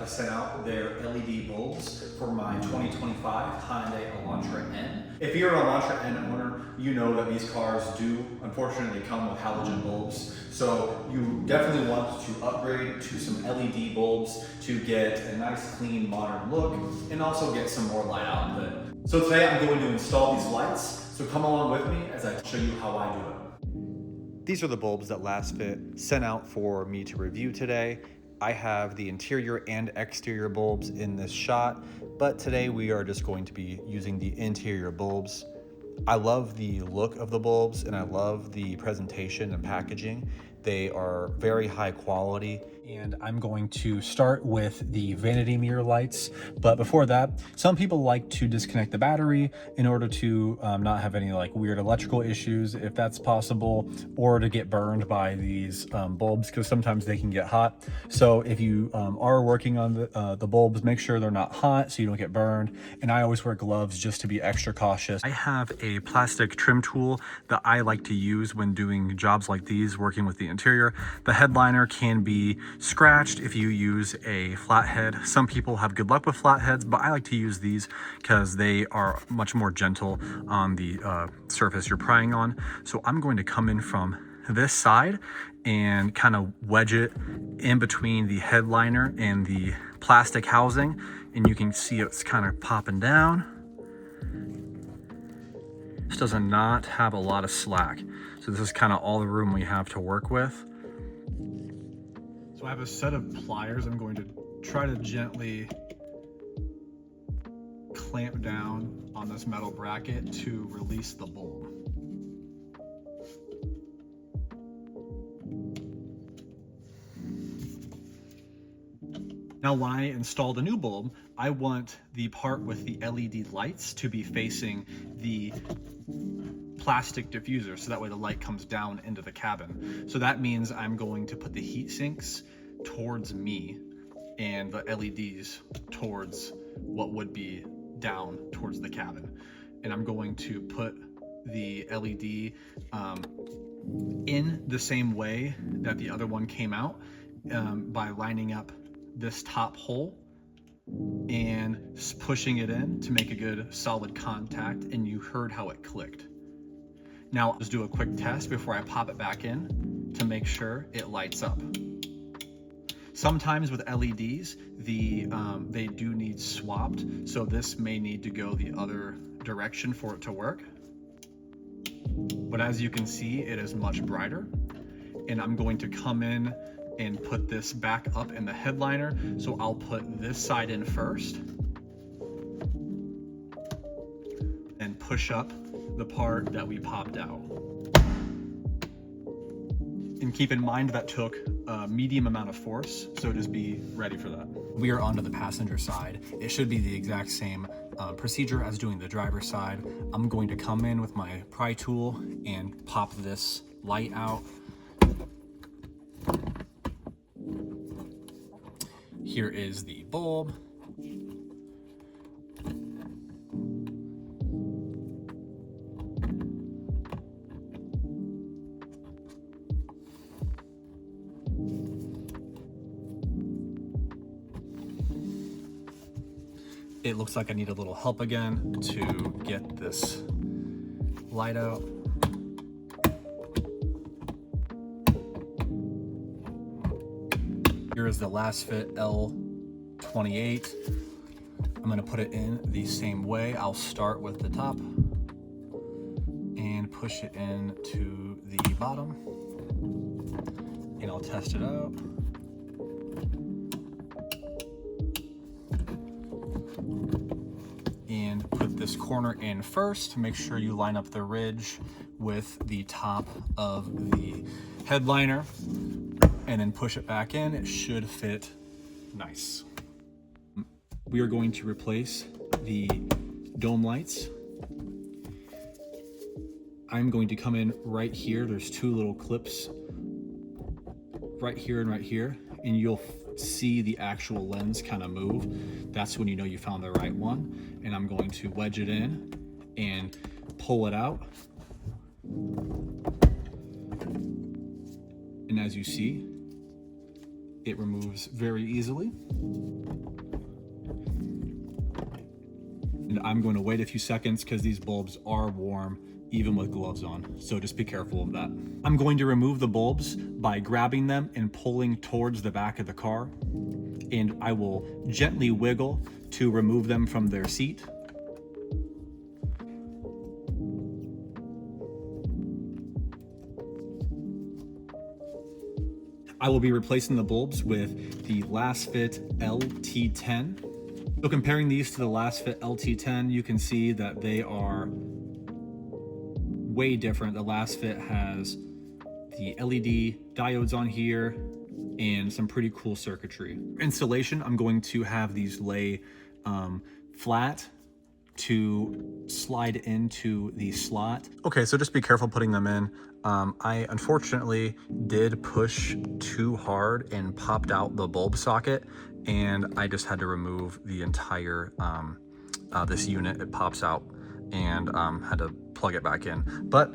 sent out their LED bulbs for my 2025 Hyundai Elantra N. If you're an Elantra N owner, you know that these cars do unfortunately come with halogen bulbs. So you definitely want to upgrade to some LED bulbs to get a nice, clean, modern look and also get some more light output. So today I'm going to install these lights. So come along with me as I show you how I do it. These are the bulbs that Lasfit sent out for me to review today. I have the interior and exterior bulbs in this shot, but today we are just going to be using the interior bulbs. I love the look of the bulbs and I love the presentation and packaging. They are very high quality. And I'm going to start with the vanity mirror lights. But before that, some people like to disconnect the battery in order to not have any like weird electrical issues, if that's possible, or to get burned by these bulbs, because sometimes they can get hot. So if you are working on the bulbs, make sure they're not hot so you don't get burned. And I always wear gloves just to be extra cautious. I have a plastic trim tool that I like to use when doing jobs like these, working with the interior. The headliner can be scratched if you use a flathead. Some people have good luck with flatheads, but I like to use these because they are much more gentle on the surface you're prying on. So I'm going to come in from this side and kind of wedge it in between the headliner and the plastic housing, and you can see it's kind of popping down. This does not have a lot of slack, so this is kind of all the room we have to work with. So I have a set of pliers. I'm going to try to gently clamp down on this metal bracket to release the bulb. Now, when I install the new bulb, I want the part with the LED lights to be facing the plastic diffuser, so that way the light comes down into the cabin. So that means I'm going to put the heat sinks towards me and the LEDs towards what would be down towards the cabin. And I'm going to put the LED in the same way that the other one came out by lining up this top hole and pushing it in to make a good solid contact, and you heard how it clicked. Now let's do a quick test before I pop it back in to make sure it lights up. Sometimes with LEDs, they do need swapped, so this may need to go the other direction for it to work. But as you can see, it is much brighter, and I'm going to come in and put this back up in the headliner. So I'll put this side in first and push up the part that we popped out. And keep in mind that took a medium amount of force, so just be ready for that. We are onto the passenger side. It should be the exact same procedure as doing the driver's side. I'm going to come in with my pry tool and pop this light out. Here is the bulb. It looks like I need a little help again to get this light out. Here is the Lasfit L28. I'm going to put it in the same way. I'll start with the top and push it into the bottom, and I'll test it out. And put this corner in first to make sure you line up the ridge with the top of the headliner, and then push it back in. It should fit nice. We are going to replace the dome lights. I'm going to come in right here. There's two little clips right here and right here, and you'll see the actual lens kind of move. That's when you know you found the right one. And I'm going to wedge it in and pull it out. And as you see, it removes very easily. And I'm going to wait a few seconds because these bulbs are warm even with gloves on, so just be careful of that. I'm going to remove the bulbs by grabbing them and pulling towards the back of the car, and I will gently wiggle to remove them from their seat. I will be replacing the bulbs with the Lasfit LT10. So comparing these to the Lasfit LT10, you can see that they are way different. The Lasfit has the LED diodes on here and some pretty cool circuitry. Installation, I'm going to have these lay flat to slide into the slot. Okay, so just be careful putting them in. I unfortunately did push too hard and popped out the bulb socket, and I just had to remove the entire this unit. It pops out, and had to plug it back in. But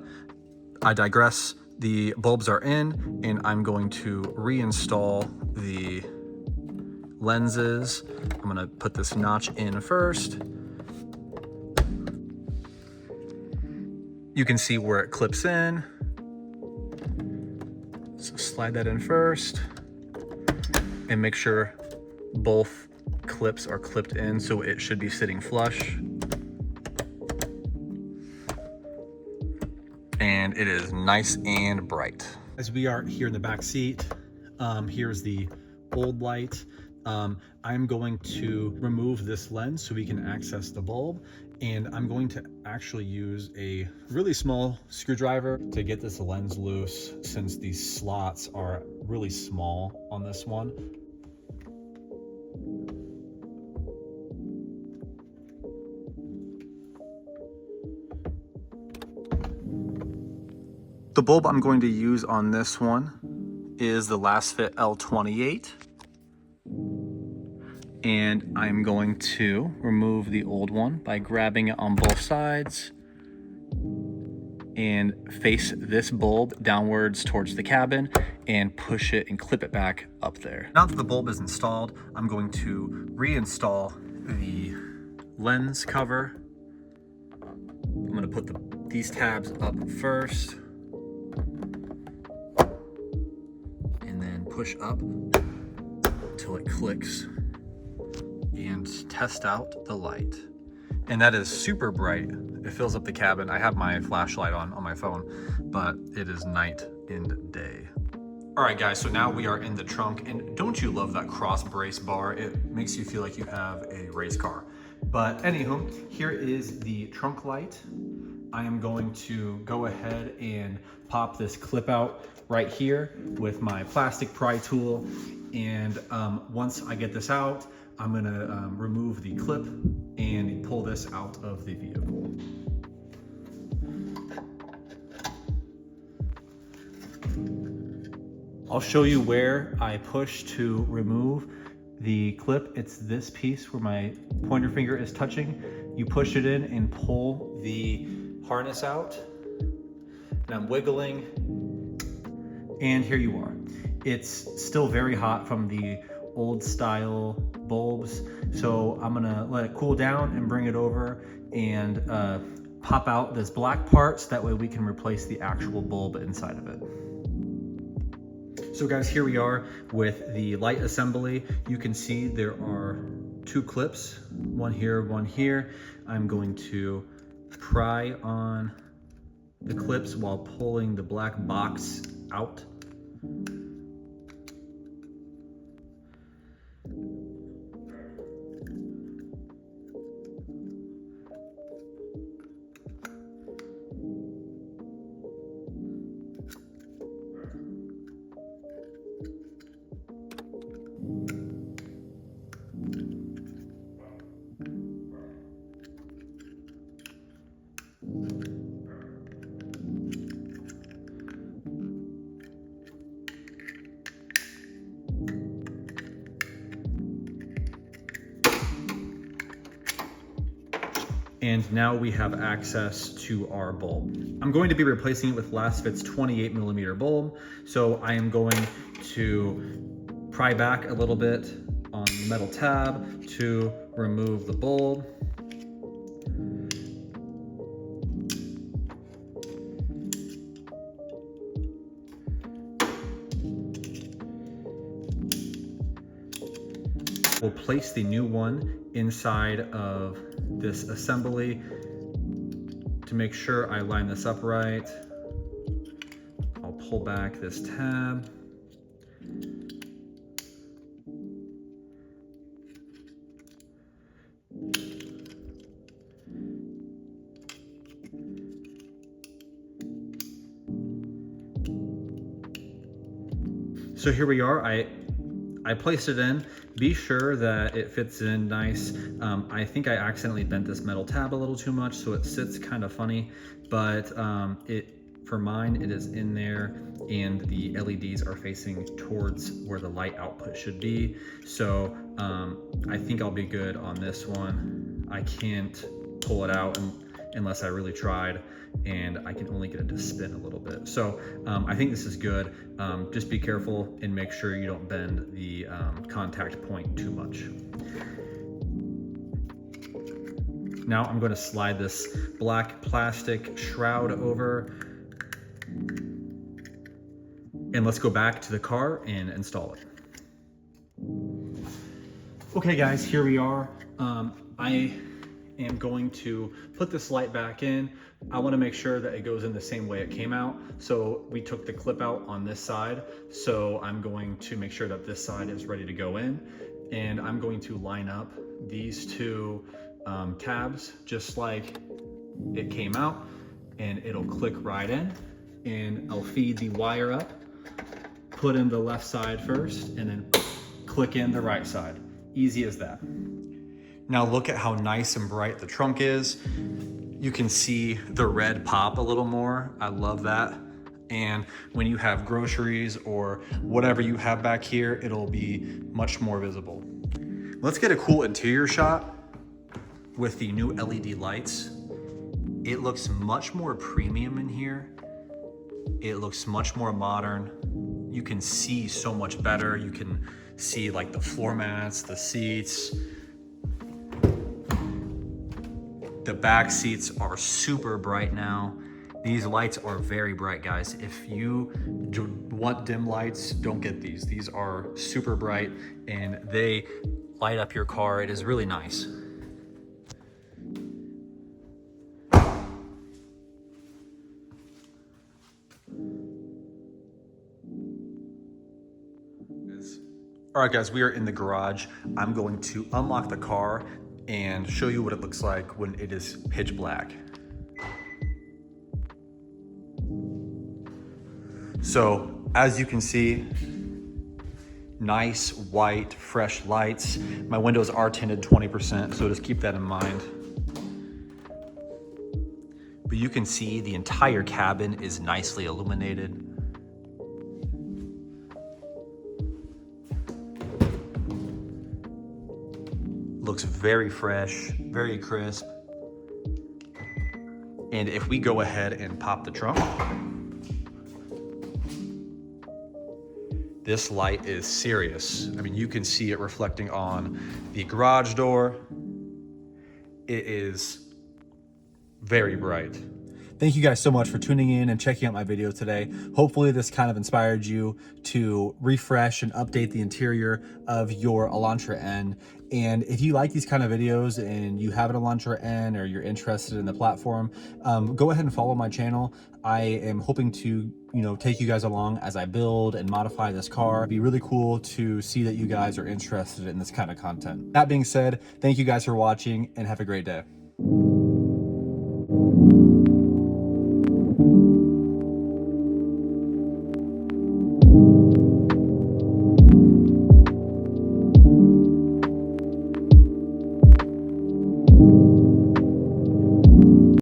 I digress. The bulbs are in, and I'm going to reinstall the lenses. I'm gonna put this notch in first. You can see where it clips in. So slide that in first and make sure both clips are clipped in, so it should be sitting flush. And it is nice and bright. As we are here in the back seat, here's the old light. I'm going to remove this lens so we can access the bulb, and I'm going to actually use a really small screwdriver to get this lens loose, since these slots are really small on this one. The bulb I'm going to use on this one is the Lasfit L28. And I'm going to remove the old one by grabbing it on both sides and face this bulb downwards towards the cabin and push it and clip it back up there. Now that the bulb is installed, I'm going to reinstall the lens cover. I'm going to put these tabs up first and then push up until it clicks, and test out the light. And that is super bright. It fills up the cabin. I have my flashlight on my phone, but it is night and day. All right, guys, so now we are in the trunk, and don't you love that cross brace bar? It makes you feel like you have a race car. But anywho, here is the trunk light. I am going to go ahead and pop this clip out right here with my plastic pry tool. And once I get this out, I'm gonna remove the clip and pull this out of the vehicle. I'll show you where I push to remove the clip. It's this piece where my pointer finger is touching. You push it in and pull the harness out. And I'm wiggling, and here you are. It's still very hot from the old style bulbs, so I'm gonna let it cool down and bring it over and pop out this black part, so that way we can replace the actual bulb inside of it. So guys, here we are with the light assembly. You can see there are two clips, one here, one here. I'm going to pry on the clips while pulling the black box out. And now we have access to our bulb. I'm going to be replacing it with Lasfit's 28mm bulb. So I am going to pry back a little bit on the metal tab to remove the bulb. We'll place the new one inside of this assembly to make sure I line this up right. I'll pull back this tab. So here we are. I placed it in. Be sure that it fits in nice. I think I accidentally bent this metal tab a little too much, so it sits kind of funny, but for mine, it is in there and the LEDs are facing towards where the light output should be. So I think I'll be good on this one. I can't pull it out unless I really tried, and I can only get it to spin a little bit. So I think this is good. Just be careful and make sure you don't bend the contact point too much. Now I'm going to slide this black plastic shroud over, and let's go back to the car and install it. Okay guys, here we are. I am going to put this light back in. I want to make sure that it goes in the same way it came out. So we took the clip out on this side. So I'm going to make sure that this side is ready to go in. And I'm going to line up these two tabs just like it came out, and it'll click right in. And I'll feed the wire up, put in the left side first, and then click in the right side. Easy as that. Now look at how nice and bright the trunk is. You can see the red pop a little more. I love that. And when you have groceries or whatever you have back here, it'll be much more visible. Let's get a cool interior shot with the new LED lights. It looks much more premium in here. It looks much more modern. You can see so much better. You can see like the floor mats, the seats. The back seats are super bright now. These lights are very bright, guys. If you want dim lights, don't get these. These are super bright and they light up your car. It is really nice. All right, guys, we are in the garage. I'm going to unlock the car and show you what it looks like when it is pitch black. So as you can see, nice white fresh lights. My windows are tinted 20%, so just keep that in mind. But you can see the entire cabin is nicely illuminated. Looks very fresh, very crisp. And if we go ahead and pop the trunk, this light is serious. I mean, you can see it reflecting on the garage door. It is very bright. Thank you guys so much for tuning in and checking out my video today. Hopefully this kind of inspired you to refresh and update the interior of your Elantra N. And if you like these kind of videos and you have an Elantra N or you're interested in the platform, go ahead and follow my channel. I am hoping to, take you guys along as I build and modify this car. It'd be really cool to see that you guys are interested in this kind of content. That being said, thank you guys for watching and have a great day.